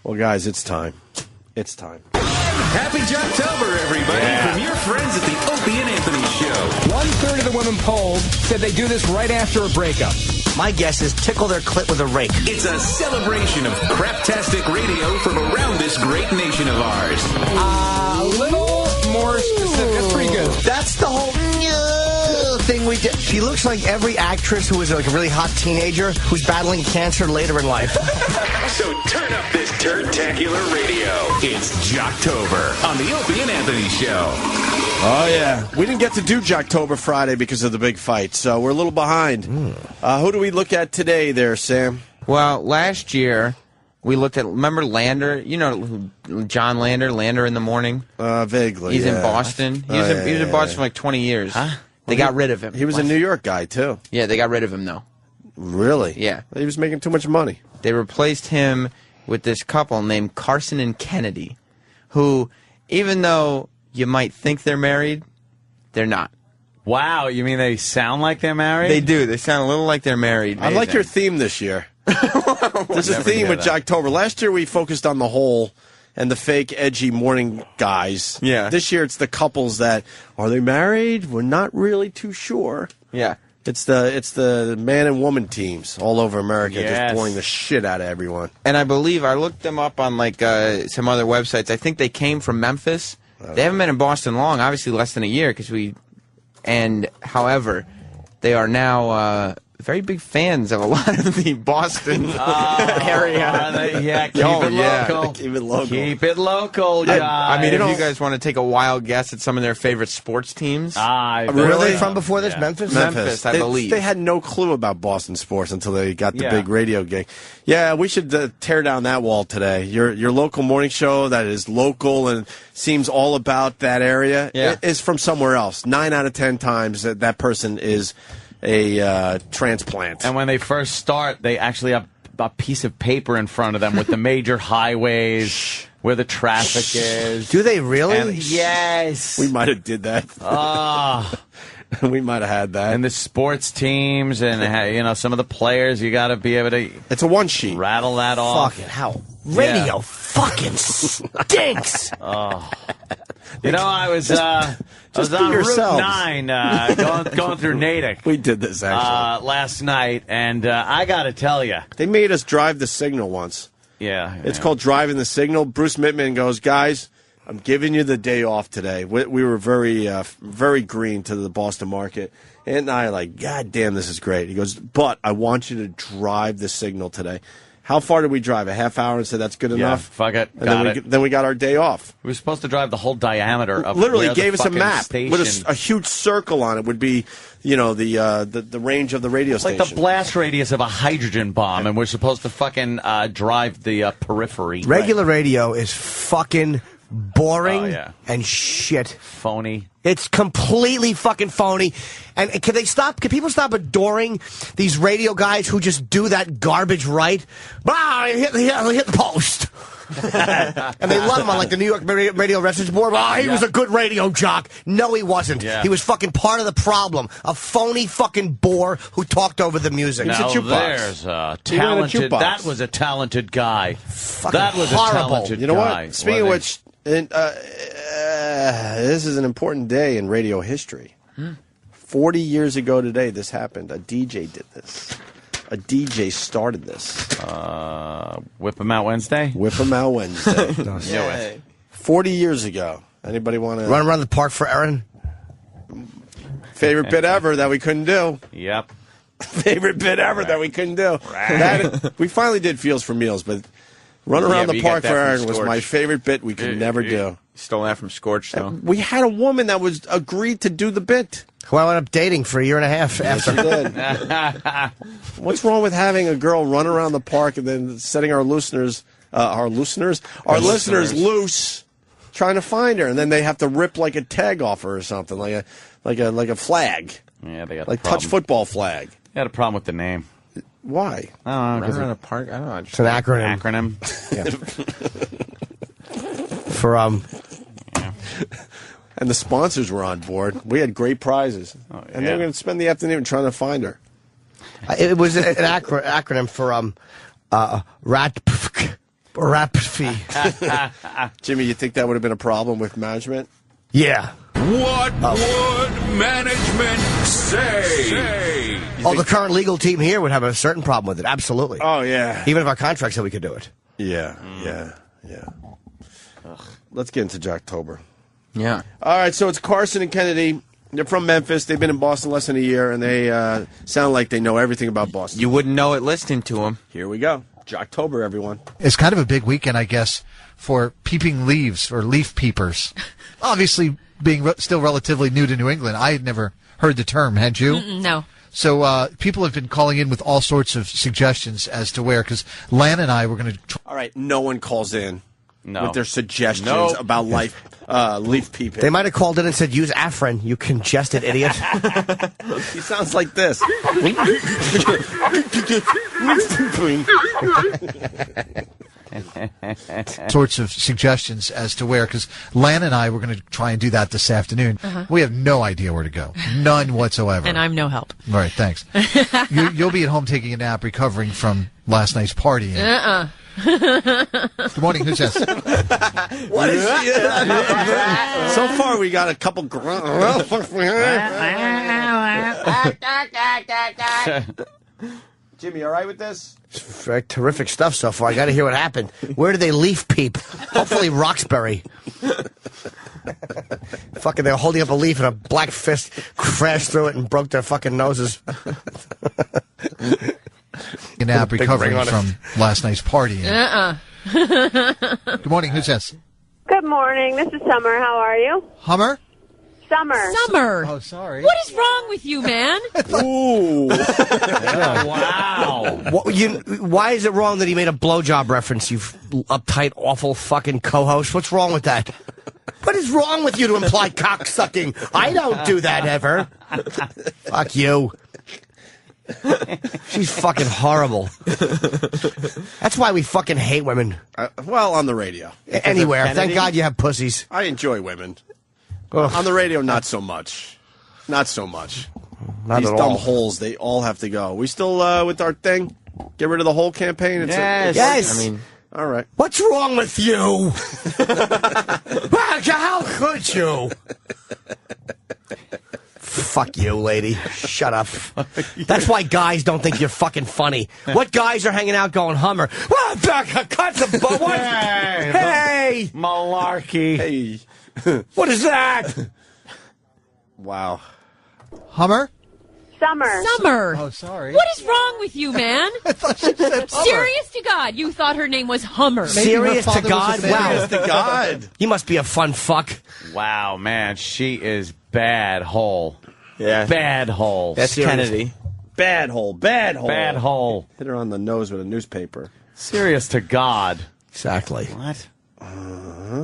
Well, guys, it's time. It's time. Happy Jocktober, everybody, from your friends at the Opie and Anthony Show. 1/3 of the women polled said they do this right after a breakup. My guess is tickle their clit with a rake. It's a celebration of craptastic radio from around this great nation of ours. A little more specific. That's pretty good. That's the whole thing we did. She looks like every actress who is like a really hot teenager who's battling cancer later in life. So turn up this turd-tacular radio. It's Jocktober on the Opie and Anthony Show. Oh, yeah. We didn't get to do Jocktober Friday because of the big fight, so we're a little behind. Who do we look at today there, Sam? Well, last year, we looked at, remember Lander? You know John Lander, Lander in the Morning? Vaguely, He's in Boston. He was in Boston for like 20 years. Huh? They got rid of him. He was a New York guy, too. Yeah, they got rid of him, though. Really? Yeah. He was making too much money. They replaced him with this couple named Karson and Kennedy, who, even though you might think they're married, they're not. Wow, you mean they sound like they're married? They do. They sound a little like they're married. I like your theme this year. There's a theme with Jocktober. Last year we focused on the whole and the fake, edgy morning guys. Yeah. This year it's the couples that, are they married? We're not really too sure. Yeah. It's the man and woman teams all over America, Yes. just boring the shit out of everyone. And I believe, I looked them up on like some other websites. I think they came from Memphis. They haven't been in Boston long, obviously less than a year, however, they are now very big fans of a lot of the Boston area. Yeah, keep it local. Keep it local. Keep it local, guys. I mean, if you guys want to take a wild guess at some of their favorite sports teams. Where are they from before this? Memphis? Memphis, I believe. They had no clue about Boston sports until they got the Yeah. big radio gig. Yeah, we should tear down that wall today. Your local morning show that is local and seems all about that area is from somewhere else. 9 out of 10 times that person is a transplant. And when they first start, they actually have a piece of paper in front of them with the major highways, where the traffic is. Do they really? And, yes. We might have did that. We might have had that. And the sports teams and, some of the players, you got to be able to It's a one sheet. rattle that off. Fucking hell. Radio fucking stinks. I was on Route yourselves. 9 going through Natick. We did this, actually. Last night, and I got to tell you. They made us drive the signal once. Yeah. It's called driving the signal. Bruce Mittman goes, guys, I'm giving you the day off today. We were very green to the Boston market. And I like, God damn, this is great. He goes, but I want you to drive the signal today. How far did we drive? A half hour and said that's good enough? Fuck it. And then we got our day off. We were supposed to drive the whole diameter of Literally where gave the us a fucking map station. with a huge circle on it would be, the range of the radio It's like station. the blast radius of a hydrogen bomb, and we're supposed to fucking drive the periphery. Regular radio is fucking boring and shit. Phony. It's completely fucking phony. And can people stop adoring these radio guys who just do that garbage right? Hit the post. And they love him on like the New York Radio Reference Board. He was a good radio jock. No, he wasn't. Yeah. He was fucking part of the problem. A phony fucking bore who talked over the music. Now there's a talented. jukebox. That was a talented guy. Fucking That was horrible. a talented You know guy. what? Speaking of which, this is an important day in radio history. 40 years ago today, this happened. A DJ did this. A DJ started this. Whip 'em Out Wednesday. Whip 'em Out Wednesday. Knew it. 40 years ago. Anybody want to... Run around the park for Aaron? Favorite bit ever that we couldn't do. Yep. Favorite bit ever that we couldn't do. We finally did Fields for Meals, but Run Around but the you got Park that for from Aaron was Scorch. my favorite bit we could never do. Stole that from Scorch, though. We had a woman that was agreed to do the bit. Who I wound up dating for a year and a half after. She did. What's wrong with having a girl run around the park and then setting our listeners loose, trying to find her, and then they have to rip like a tag off her or something, like a flag, Yeah, they got like a problem. touch football flag. They had a problem with the name. Why? I don't know. Run around a park? I don't know. It's an acronym. For And the sponsors were on board. We had great prizes, and they were going to spend the afternoon trying to find her. It was an acronym for rat rap fee. Jimmy, you think that would have been a problem with management? Yeah. What would management say? The current legal team here would have a certain problem with it. Absolutely. Oh, yeah. Even if our contract said we could do it. Yeah. Let's get into Jocktober. Yeah. All right, so it's Karson and Kennedy. They're from Memphis. They've been in Boston less than a year, and they sound like they know everything about Boston. You wouldn't know it listening to them. Here we go. Jocktober, everyone. It's kind of a big weekend, I guess, for peeping leaves or leaf peepers. Obviously, being still relatively new to New England, I had never heard the term. Had you? No. So people have been calling in with all sorts of suggestions as to where, because Lan and I were going to... All right, no one calls in No. with their suggestions Nope. about leaf peeping. They might have called in and said, use Afrin, you congested idiot. He sounds like this. sorts of suggestions as to where, because Lan and I were going to try and do that this afternoon. We have no idea where to go. None whatsoever. And I'm no help. All right, thanks. You'll be at home taking a nap, recovering from last night's party. Good morning. Who's this? What is So far, we got a couple. Jimmy, all right with this? Very terrific stuff so far. I got to hear what happened. Where did they leaf peep? Hopefully Roxbury. Fucking, they were holding up a leaf and a black fist crashed through it and broke their fucking noses. A nap, Big recovering ring on it. from last night's party. Good morning. Who's this? Good morning. This is Summer. How are you? Hummer? Summer. Summer. Oh, sorry. What is wrong with you, man? Ooh. Wow. Why is it wrong that he made a blowjob reference, you uptight, awful fucking co-host? What's wrong with that? What is wrong with you to imply cock-sucking? I don't do that ever. Fuck you. She's fucking horrible. That's why we fucking hate women. Well, on the radio. Anywhere. Kennedy? Thank God you have pussies. I enjoy women. Ugh. On the radio, not so much. Not so much. Not These at dumb all. holes, they all have to go. We still with our thing? Get rid of the whole campaign? Yes. I mean, All right. What's wrong with you? How could you? Fuck you, lady. Shut up. That's why guys don't think you're fucking funny. What guys are hanging out going, Hummer? What? Cut the butt. What? Hey! Malarkey. Hey. What is that? Wow. Hummer? Summer. Summer. Oh, sorry. What is wrong with you, man? I thought you said Hummer. Serious to God, you thought her name was Hummer. Maybe her Serious to father was a God? fan. Wow. Honest to God. You must be a fun fuck. Wow, man. She is bad hole. Yeah. Bad hole. that's Kennedy. Bad hole. Bad hole. Bad hole. Hit her on the nose with a newspaper. Serious to God. Exactly. What?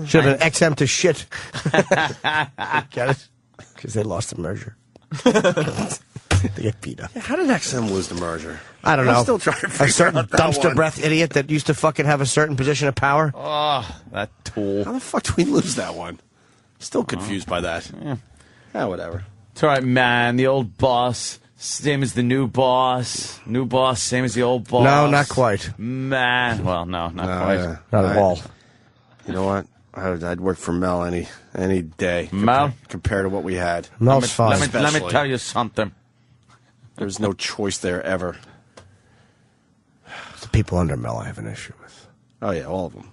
Should have been XM to shit. Get it? Because they lost the merger. They get beat up. How did XM lose the merger? I don't know. I'm still trying to figure a certain out that dumpster one. breath idiot that used to fucking have a certain position of power. Oh, that tool. How the fuck do we lose that one? Still confused by that. Yeah, whatever. It's all right, man. The old boss, same as the new boss. New boss, same as the old boss. No, not quite. Man. Well, no, not quite. Yeah. Not at all. You know what? I'd work for Mel any day. Mel? Compared to what we had. Mel's fine. Let me Especially. tell you something. There's no choice there ever. The people under Mel I have an issue with. Oh, yeah, all of them.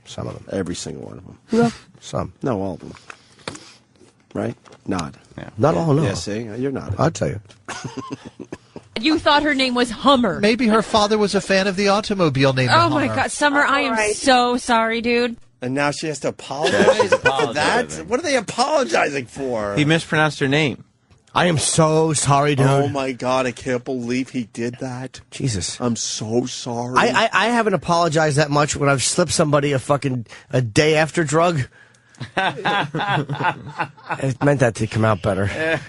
Some of them. Every single one of them. No. Some. No, all of them. Right? Nod. Not all, no. Yeah, see? You're not. I'll tell you. You thought her name was Hummer. Maybe her father was a fan of the automobile named Oh my Hummer. God, Summer, I am Alright. so sorry, dude. And now she has to apologize for that? apologizing. What are they apologizing for? He mispronounced her name. I am so sorry, dude. Oh, my God. I can't believe he did that. Jesus. I'm so sorry. I haven't apologized that much when I've slipped somebody a day after drug. It meant that to come out better.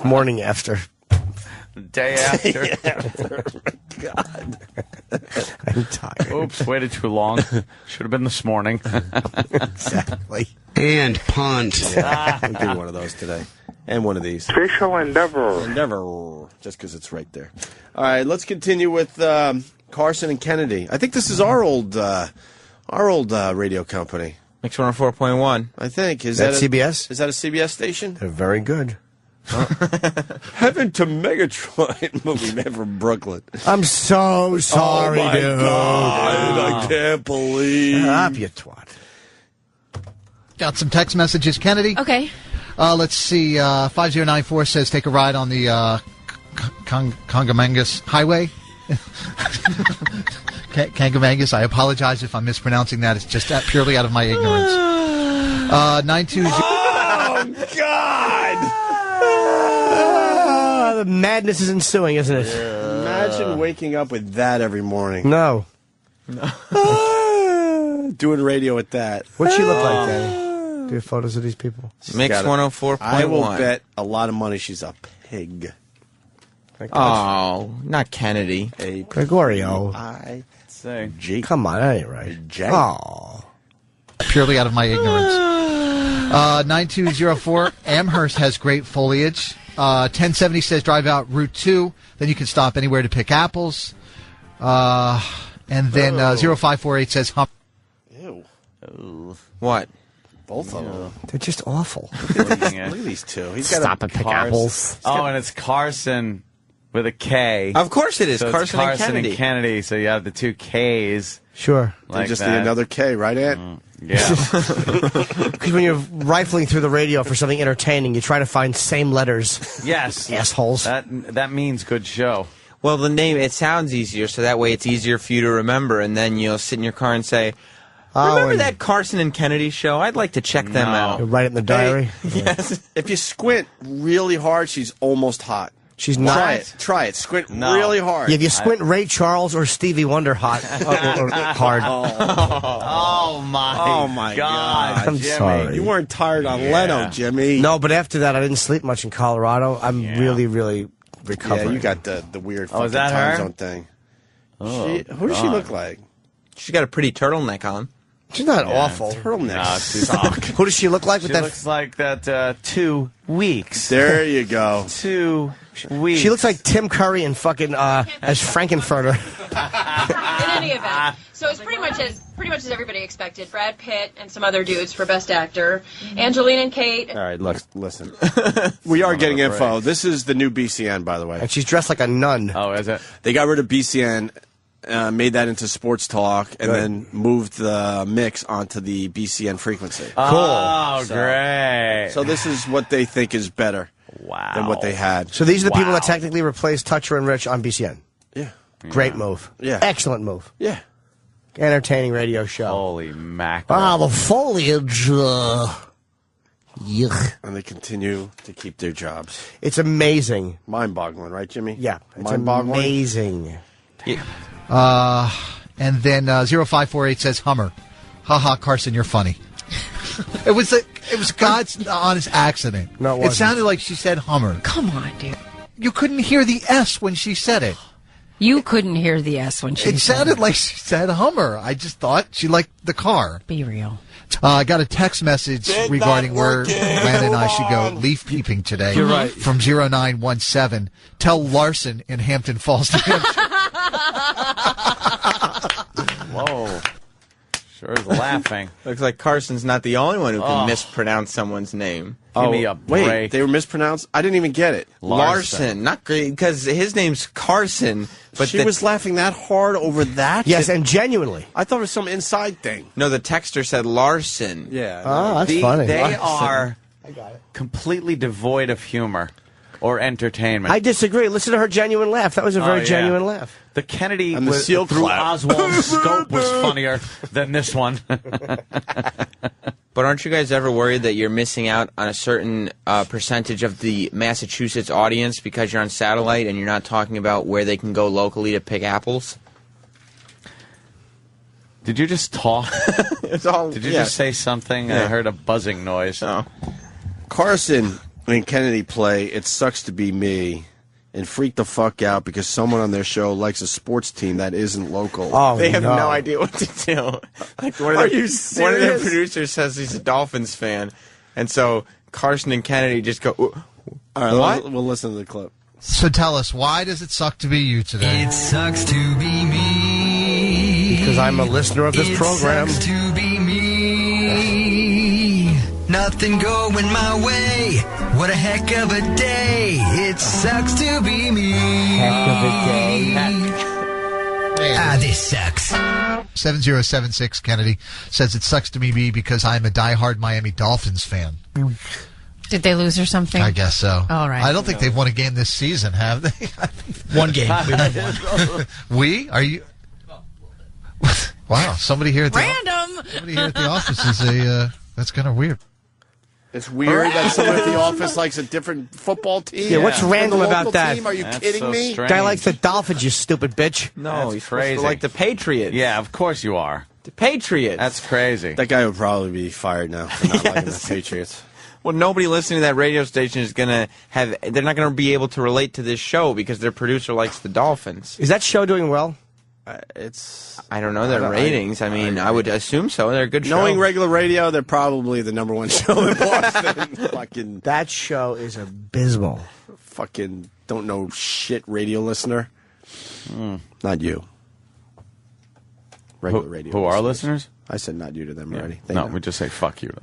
Morning after. Day after. God. I'm tired. Oops, waited too long. Should have been this morning. Exactly. And punt. We'll do one of those today. And one of these. Official endeavor. Endeavor. Just because it's right there. All right, let's continue with Karson and Kennedy. I think this is our old Our old radio company. Mix 104.1. I think. Is That that CBS? Is that a CBS station? They're very good. Heaven to Megatron movie man from Brooklyn. I'm so sorry, oh my dude. God, I can't believe. Up, you twat. Got some text messages, Kennedy. Okay. Let's see. 5094 says take a ride on the Kangamangas Highway. Kangamangas. I apologize if I'm mispronouncing that. It's just purely out of my ignorance. 920. Oh God! The madness is ensuing, isn't it? Imagine waking up with that every morning. No. Doing radio with that. What'd she look like, Danny? Do you have photos of these people? Mix 104.1. I will bet a lot of money she's a pig. Oh, not Kennedy. A Gregorio. Say. G. Come on, that ain't right. J. Oh. Purely out of my ignorance. 9204. Amherst has great foliage. 1070 says drive out Route 2. Then you can stop anywhere to pick apples. And then 0548 says hump. Ew. What? Both of them. They're just awful. Look at these two. He's got Stop and pick apples. Oh, and it's Karson with a K. Of course it is. So it's Karson and Kennedy. So you have the two Ks. Sure. Like just that. need another K, right, Ant? Yeah. Because when you're rifling through the radio for something entertaining, you try to find same letters. Yes. Assholes. That means good show. Well, the name, it sounds easier, so that way it's easier for you to remember, and then you'll sit in your car and say, remember and that Karson and Kennedy show? I'd like to check them you out. write it in the diary? Hey, yes. If you squint really hard, she's almost hot. She's not. Try it. Squint really hard. Yeah, if you squint Ray Charles or Stevie Wonder hot or hard. Oh my God. I'm Jimmy. sorry. You weren't tired on Leno, Jimmy. No, but after that, I didn't sleep much in Colorado. I'm really, really recovering. Yeah, you got the weird Oh, fucking is that time her? zone thing. Who does she look like? She's got a pretty turtleneck on. She's not awful. Turtlenecks suck. Who does she look like She with that? looks like that 2 weeks. There you go. 2 weeks. She looks like Tim Curry and fucking as Frankenfurter. In any event, so it's pretty much as everybody expected. Brad Pitt and some other dudes for Best Actor. Angelina and Kate. All right, look, listen. We are getting info. This is the new BCN, by the way. And she's dressed like a nun. Oh, is it? They got rid of BCN, made that into Sports Talk, and then moved the mix onto the BCN frequency. Oh, great. So this is what they think is better than what they had. So these are the people that technically replaced Toucher and Rich on BCN. Yeah. Great move. Yeah. Excellent move. Yeah. Entertaining radio show. Holy mackerel. Ah, the foliage. Yuck. And they continue to keep their jobs. It's amazing. Mind-boggling, right, Jimmy? Yeah. It's Mind-boggling. amazing. And then 0548 says Hummer. Haha, Karson, you're funny. It was God's honest accident. No, it it wasn't. sounded like she said Hummer. Come on, dude. You couldn't hear the S when she said it. You couldn't hear the S when she It said sounded like she said Hummer. I just thought she liked the car. Be real. I got a text message regarding where Glenn and I should go leaf peeping today. You're right. From 0917. Tell Larson in Hampton Falls, New Hampshire. Whoa. Sure is laughing. Looks like Carson's not the only one who can mispronounce someone's name. Give me a break. Wait, they were mispronounced? I didn't even get it. Larson. Not great, because his name's Karson. But She was laughing that hard over that? Yes, and genuinely. I thought it was some inside thing. No, the texter said Larson. Yeah. Oh, that's funny. They are completely devoid of humor or entertainment. I disagree. Listen to her genuine laugh. That was a very genuine laugh. The Kennedy And the seal through clap. Oswald's scope was funnier than this one. But aren't you guys ever worried that you're missing out on a certain percentage of the Massachusetts audience because you're on satellite and you're not talking about where they can go locally to pick apples? Did you just talk? It's all. Did you just say something? I heard a buzzing noise. Oh. Carson and Kennedy play It Sucks to Be Me and freak the fuck out because someone on their show likes a sports team that isn't local. Oh, They have no. no idea what to do. Like one Are of you one of their serious? producers says he's a Dolphins fan, and so Carson and Kennedy just go. All right, What? we'll listen to the clip. So tell us, why does it suck to be you today? It sucks to be me. Because I'm a listener of this program. Sucks to be me. Nothing going my way. What a heck of a day. It sucks to be me. Heck of a day. This sucks. 7076 Kennedy says it sucks to me because I'm a diehard Miami Dolphins fan. Did they lose or something? I guess so. All right. I don't think they've won a game this season, have they? One game. We? Are you? Wow. Somebody here at the somebody here at the office is that's kind of weird. It's weird that someone at the office likes a different football team. Yeah, what's random The about local that? team? Are you kidding so me? strange. Guy likes the Dolphins, you stupid bitch. No, That's he's crazy. supposed to like the Patriots. Yeah, of course you are. The Patriots. That's crazy. That guy would probably be fired now for not liking the Patriots. Well, nobody listening to that radio station is going to have... They're not going to be able to relate to this show because their producer likes the Dolphins. Is that show doing well? It's... I don't know their ratings. I mean, I would assume so. They're a good show. Knowing regular radio, they're probably the #1 show in Boston. Fucking... That show is abysmal. Fucking don't know shit radio listener. Not you. Regular radio. Who are listeners? I said not you to them already. They No, know. we just say fuck you.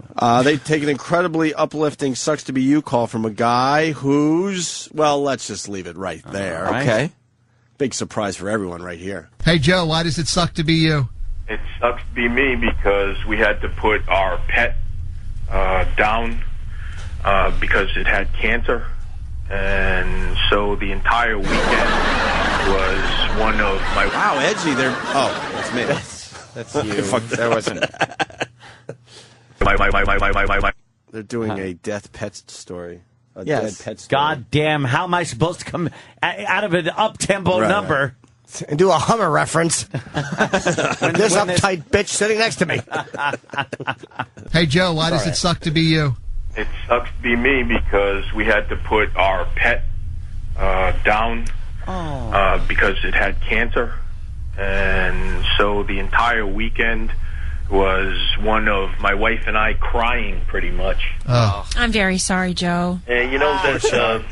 They take an incredibly uplifting sucks to be you call from a guy who's, well, let's just leave it right there. right. Okay. Big surprise for everyone right here. Hey, Joe, why does it suck to be you? It sucks to be me because we had to put our pet down because it had cancer. And so the entire weekend was one of my... Wow, edgy. They're... Oh, that's me. That's you. That wasn't... My. They're doing a death pet story. A Yes. dead pet story. God damn, how am I supposed to come out of an up-tempo Right, number? And do a Hummer reference. This uptight bitch sitting next to me. Hey, Joe, why does it suck to be you? It sucks to be me because we had to put our pet down because it had cancer. And so the entire weekend was one of my wife and I crying pretty much. Oh. I'm very sorry, Joe. You know that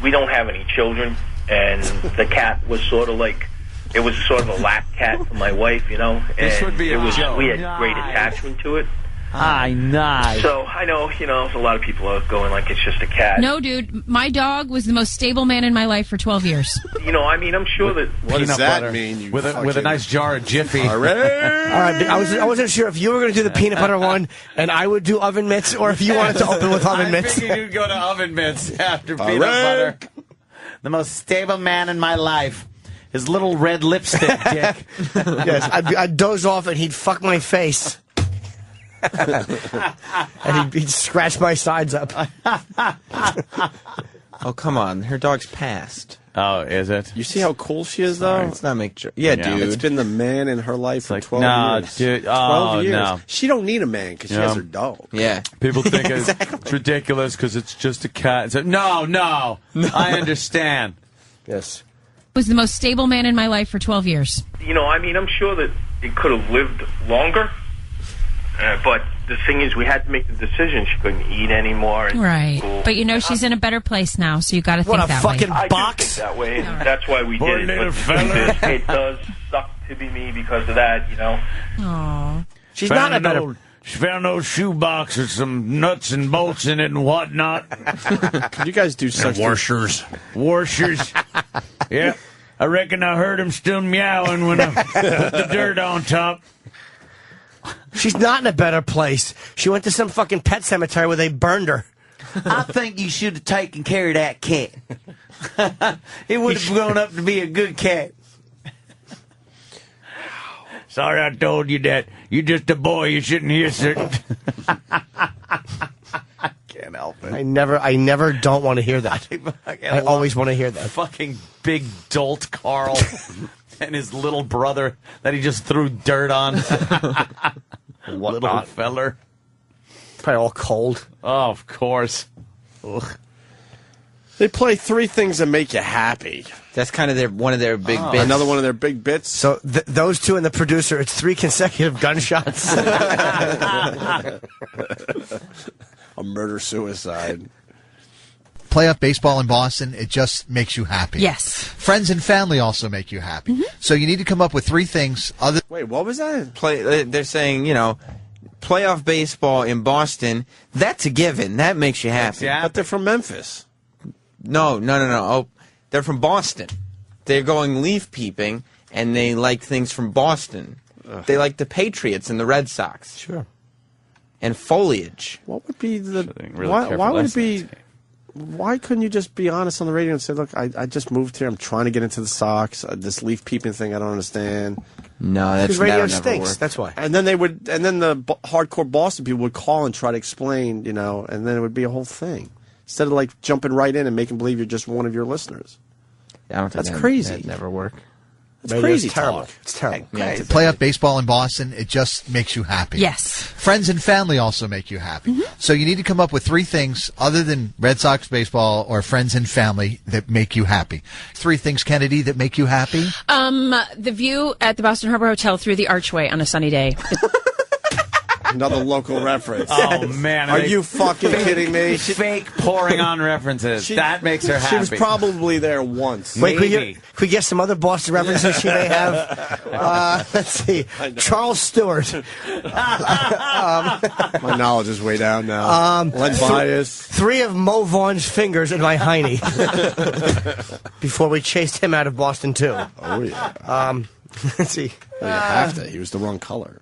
we don't have any children, and the cat was sort of like, it was sort of a lap cat for my wife, you know. And This would be a joke. we had great attachment to it. Nice. So I know, a lot of people are going like it's just a cat. No, dude, my dog was the most stable man in my life for 12 years. I'm sure that... What does Peanut that butter mean? You with a nice jar of Jiffy. All right. All right, I wasn't sure if you were going to do the peanut butter one and I would do oven mitts, or if you wanted to open with oven mitts. I figured you'd go to oven mitts after All peanut right. butter. The most stable man in my life. His little red lipstick dick. Yes, I'd doze off and he'd fuck my face. And he'd scratch my sides up. Oh, come on. Her dog's passed. Oh, is it? You see how cool she is, though? Let's not make joke. Yeah, Yeah. dude. It's been the man in her life for 12 no, years. dude. 12 Oh, years. no. She don't need a man because she Yeah. has her dog. Yeah. People think it's ridiculous because it's just a cat. It's no. I understand. Yes. Was the most stable man in my life for 12 years. I'm sure that it could have lived longer. But the thing is, we had to make the decision. She couldn't eat anymore. And Right. Cool. But she's in a better place now, so you got to think What a that fucking way. I box. do think that way, and that's why we Poor did it. little But fella. it does suck to be me because of that, Aw. She's not a better... She found an old shoebox with some nuts and bolts in it and whatnot. Could you guys do such Washers. Yeah. I reckon I heard him still meowing when I put the dirt on top. She's not in a better place. She went to some fucking pet cemetery where they burned her. I think you should have taken care of that cat. It would have grown up to be a good cat. Sorry I told you that. You're just a boy. You shouldn't hear certain... I can't help it. I never don't want to hear that. I always want to hear that. Fucking big dolt Carl and his little brother that he just threw dirt on. Little feller. Probably all cold. Oh, of course. Ugh. They play three things that make you happy. That's kind of one of their big bits. Another one of their big bits. So those two and the producer, it's 3 consecutive gunshots. A murder-suicide. Playoff baseball in Boston, it just makes you happy. Yes. Friends and family also make you happy. So you need to come up with 3 things other. Wait, what was that? They're saying, playoff baseball in Boston, that's a given. That makes you happy. But they're from Memphis. No. Oh, they're from Boston. They're going leaf peeping, and they like things from Boston. They like the Patriots and the Red Sox. Sure. And foliage. What would be the... Really why would it be... Why couldn't you just be honest on the radio and say, look, I just moved here. I'm trying to get into the Sox. This leaf peeping thing, I don't understand. No, that's Because radio that'll never stinks. work. That's why. And then the hardcore Boston people would call and try to explain, and then it would be a whole thing. Instead of like jumping right in and making believe you're just one of your listeners. I don't think That's crazy. That'd never work. That's Radio's crazy terrible. talk. It's terrible. Yeah, Playoff baseball in Boston, it just makes you happy. Yes. Friends and family also make you happy. So you need to come up with 3 things other than Red Sox baseball or friends and family that make you happy. 3 things, Kennedy, that make you happy. The view at the Boston Harbor Hotel through the archway on a sunny day. Another local reference. Oh, man. Are you fucking kidding me? Fake pouring on references. That makes her happy. She was probably there once. Wait, could we get some other Boston references she may have? Let's see. Charles Stewart. My knowledge is way down now. Len Bias. 3 of Mo Vaughn's fingers in my hiney. Before we chased him out of Boston, too. Oh, yeah. Let's see. Well, you have to. He was the wrong color.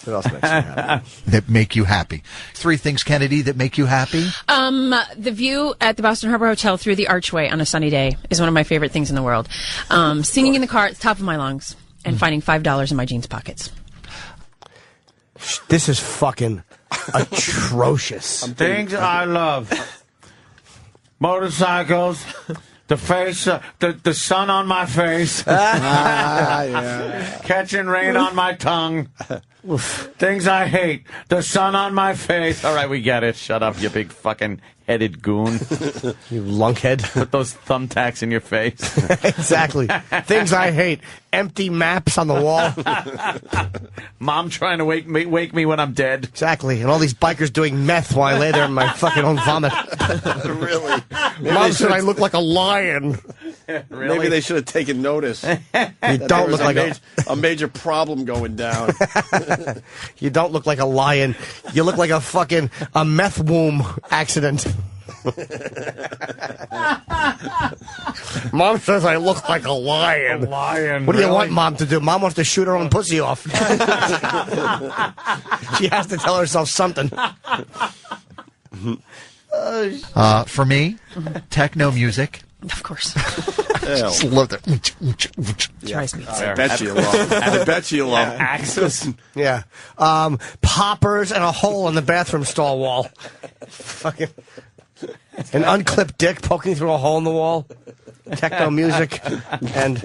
What else makes you happy? That make you happy. 3 things, Kennedy, that make you happy. The view at the Boston Harbor Hotel through the archway on a sunny day is one of my favorite things in the world. Singing in the car at the top of my lungs and finding $5 in my jeans pockets. This is fucking atrocious. Things I love. Motorcycles. The face, the sun on my face. Yeah. Catching rain on my tongue. Things I hate. The sun on my face. All right, we get it. Shut up, you big fucking headed goon. You lunkhead. Put those thumbtacks in your face. Exactly. Things I hate. Empty maps on the wall. Mom trying to wake me when I'm dead. Exactly. And all these bikers doing meth while I lay there in my fucking own vomit. Really? Mom said I look like a lion. Really? Maybe they should have taken notice. You don't look like a major problem going down. You don't look like a lion. You look like a fucking meth womb accident. Mom says I look like a lion. What do you want Mom to do? Mom wants to shoot her own pussy off. She has to tell herself something. For me, techno music. Of course. Just love that. Drives me insane. I bet you love. I bet you love Axis. Yeah. Poppers and a hole in the bathroom stall wall. Fucking an unclipped dick poking through a hole in the wall. Techno music and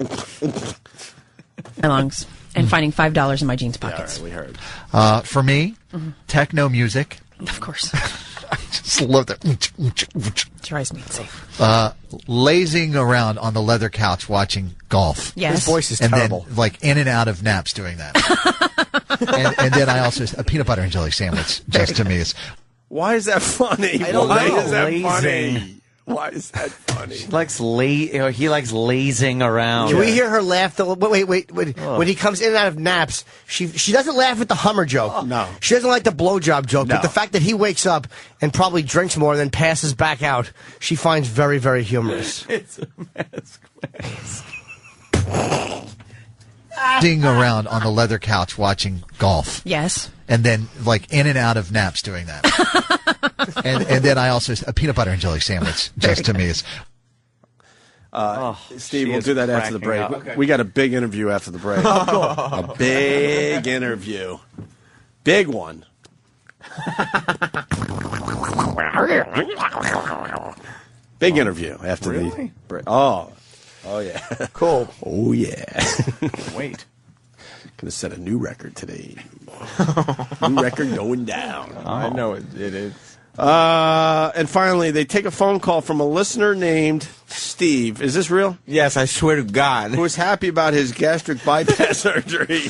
my lungs and finding $5 in my jeans Yeah, pockets. all right, we heard. For me, techno music. Of course. I just love that. Drives me insane. Lazing around on the leather couch watching golf. Yes. his voice is And terrible. then, like, in and out of naps doing that. and then I also, a peanut butter and jelly sandwich, just to me, is. Why is that funny? I don't Why know. is that Lazing. funny? Why is that funny? He likes lazing around. Can we hear her laugh? Wait. When he comes in and out of naps, she doesn't laugh at the Hummer joke. No. She doesn't like the blowjob joke. No. But the fact that he wakes up and probably drinks more and then passes back out, she finds very, very humorous. It's a mask. Lazing around on the leather couch watching golf. Yes. And then, like, in and out of naps doing that. and then I also, a peanut butter and jelly sandwich, just to me, is. Steve, we'll do that after the break. Okay. We got a big interview after the break. A big interview. Big one. Big interview after the break. Oh, yeah. Cool. Oh, yeah. Wait. Gonna set a new record today. New record going down. I know it is. And finally, they take a phone call from a listener named Steve. Is this real? Yes, I swear to God. Who is happy about his gastric bypass surgery.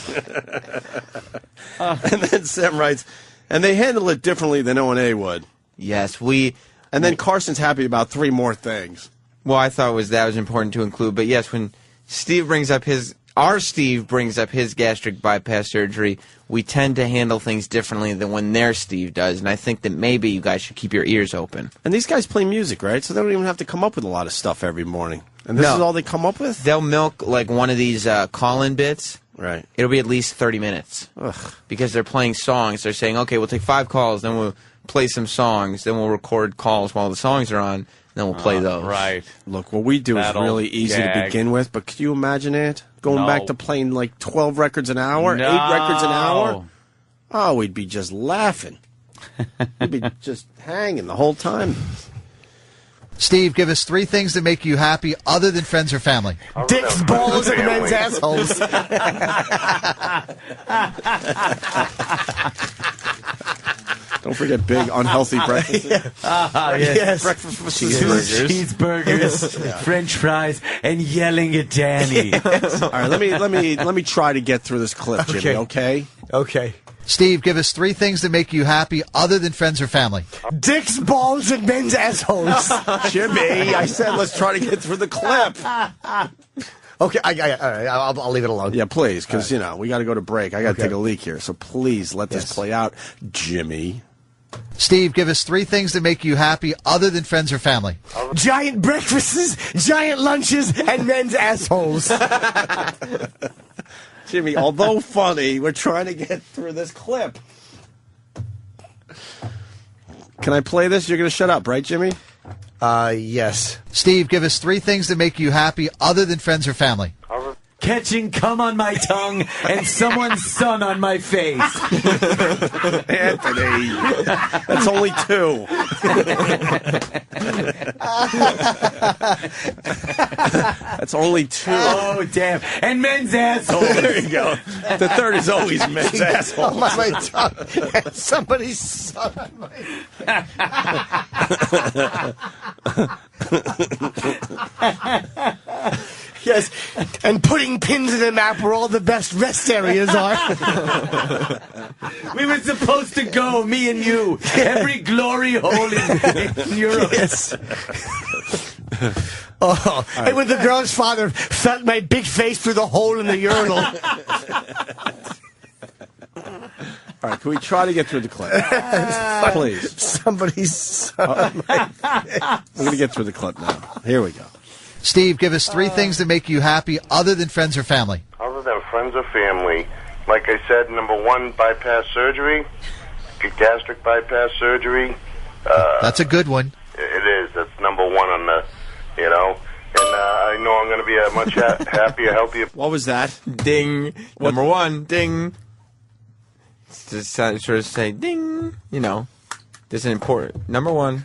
And then Sam writes, and they handle it differently than O&A would. Yes, we And then Carson's happy about 3 more things. Well, I thought that was important to include. But yes, when our Steve brings up his gastric bypass surgery, we tend to handle things differently than when their Steve does. And I think that maybe you guys should keep your ears open. And these guys play music, right? So they don't even have to come up with a lot of stuff every morning. And this is all they come up with? They'll milk like one of these call-in bits. Right. It'll be at least 30 minutes. Ugh. Because they're playing songs. They're saying, okay, we'll take 5 calls, then we'll play some songs, then we'll record calls while the songs are on, then we'll play those. Right. Look, what we do is really easy to begin with, but could you imagine it? Going back to playing like 12 records an hour, 8 records an hour? Oh, we'd be just laughing. We'd be just hanging the whole time. Steve, give us 3 things that make you happy other than friends or family. Dicks, balls, and men's assholes. Don't forget big, unhealthy breakfast. Yes. Breakfast with cheeseburgers, French fries, and yelling at Danny. All right, let me try to get through this clip, Jimmy. Okay. Okay. Steve, give us 3 things that make you happy other than friends or family. Dicks, balls, and men's assholes. Jimmy, I said let's try to get through the clip. Okay, all right, I'll leave it alone. Yeah, please, because we got to go to break. I got to take a leak here, so please let this play out, Jimmy. Steve, give us 3 things that make you happy other than friends or family. Giant breakfasts, giant lunches, and men's assholes. Jimmy, although funny, we're trying to get through this clip. Can I play this? You're going to shut up, right, Jimmy? Yes. Steve, give us 3 things that make you happy other than friends or family. Catching cum on my tongue and someone's son on my face. Anthony, that's only 2. That's only 2. Oh, damn. And men's assholes. There you go. The third is always men's assholes. On my tongue. And somebody's son on my... Yes, and putting pins in a map where all the best rest areas are. We were supposed to go, me and you, every glory hole in Europe. Yes. Oh, and when the girl's father felt my big face through the hole in the urinal. All right, can we try to get through the clip? Please. Somebody's son. We're going to get through the clip now. Here we go. Steve, give us 3 things that make you happy other than friends or family. Other than friends or family, like I said, number 1, bypass surgery, gastric bypass surgery. That's a good one. It is. That's number 1 on the, And I know I'm going to be a much happier, healthier. What was that? Ding. Number 1, ding. Just sort of say, ding. This is important. Number 1.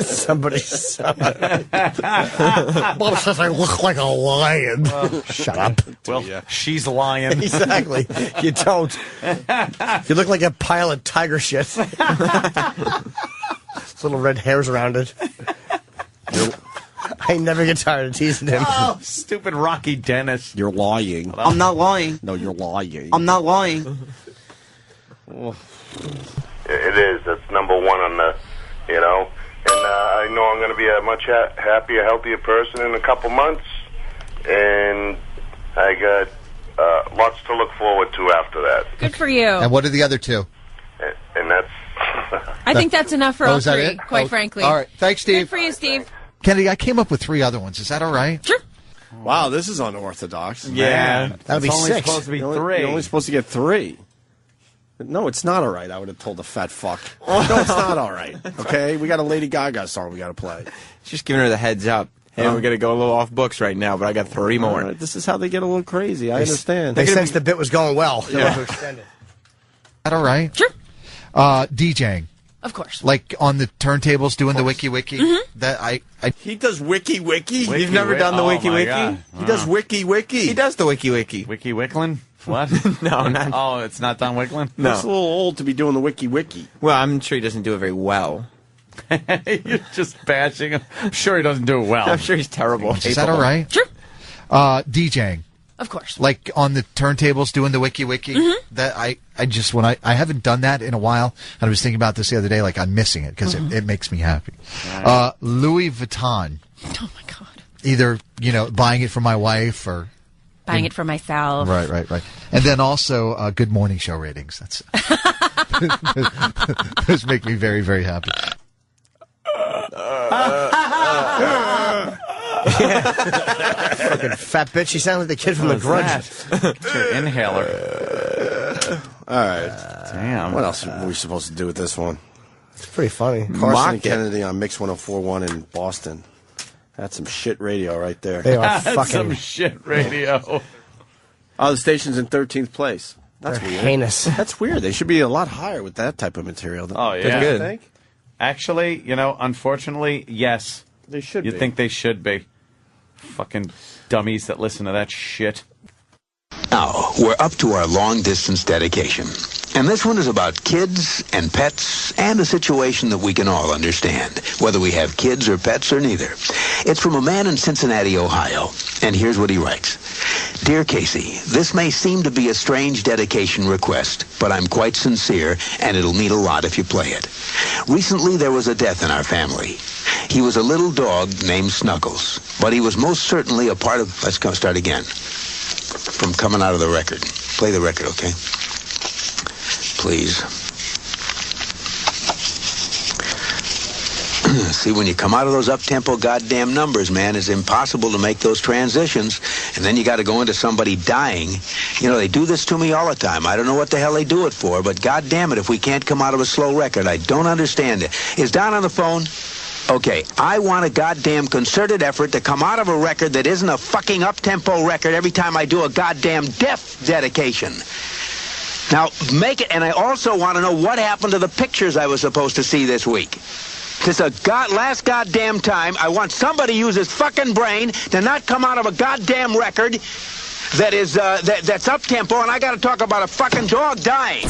Somebody's son. Bob says I look like a lion. Shut up. Well, she's lying. Exactly. You don't. You look like a pile of tiger shit. Little red hairs around it. I never get tired of teasing him. Oh, stupid Rocky Dennis. You're lying. I'm not lying. No, you're lying. I'm not lying. It is. That's number 1 on the, And I know I'm going to be a much happier, healthier person in a couple months. And I got lots to look forward to after that. Good for you. And what are the other 2? And that's... I think that's enough for all is that 3, it? quite frankly. All right. Thanks, Steve. Good for you, Steve. Kennedy, I came up with 3 other ones. Is that all right? Sure. Wow, this is unorthodox. Yeah. That'd be only 6. supposed to be You're 3. only supposed to get 3. No, it's not all right. I would have told the fat fuck. No, it's not all right. Okay? We got a Lady Gaga song we got to play. Just giving her the heads up. Hey, we're going to go a little off books right now, but I got 3 more. All right, this is how they get a little crazy. I understand. They sensed the bit was going well. They want to extend it. Is that all right? Sure. DJing. Of course. Like on the turntables doing the wiki. Mm-hmm. That He does wiki. You've never done the wiki. He does wiki. He does the wiki. Wiki Wicklin? What? No, not. Oh, it's not Don Wicklin? No. He's a little old to be doing the wiki. Well, I'm sure he doesn't do it very well. You're just bashing him. I'm sure he doesn't do it well. I'm sure he's terrible. is that all right? Sure. DJing. Of course. Like on the turntables doing the wiki. That I just, when I haven't done that in a while, and I was thinking about this the other day, like I'm missing it because it makes me happy. Right. Louis Vuitton. Oh my God. Either, buying it for my wife or buying it for myself. Right. And then also Good Morning Show ratings. That's those make me very, very happy. Fucking fat bitch. You sound like the kid from The Grudge. It's your inhaler. All right. Damn. What else are we supposed to do with this one? It's pretty funny. Karson and Kennedy on Mix 104.1 in Boston. That's some shit radio right there. They are That's fucking some shit radio. Oh, the station's in 13th place. That's They're weird. heinous. That's weird. They should be a lot higher with that type of material. Oh, yeah. Don't you Good. think? Actually, unfortunately, yes. They should You'd be. think they should be. Fucking dummies that listen to that shit. Now, we're up to our long-distance dedication. And this one is about kids and pets and a situation that we can all understand, whether we have kids or pets or neither. It's from a man in Cincinnati, Ohio. And here's what he writes. Dear Casey, this may seem to be a strange dedication request, but I'm quite sincere, and it'll mean a lot if you play it. Recently, there was a death in our family. He was a little dog named Snuggles, but he was most certainly a part of... Let's go start again. From coming out of the record. Play the record, okay? Please. See, when you come out of those up-tempo goddamn numbers, man, it's impossible to make those transitions. And then you got to go into somebody dying. They do this to me all the time. I don't know what the hell they do it for, but goddamn it, if we can't come out of a slow record, I don't understand it. Is Don on the phone? Okay, I want a goddamn concerted effort to come out of a record that isn't a fucking up-tempo record every time I do a goddamn death dedication. Now, make it, and I also want to know what happened to the pictures I was supposed to see this week. This is last goddamn time. I want somebody to use his fucking brain to not come out of a goddamn record that is that's up-tempo, and I got to talk about a fucking dog dying.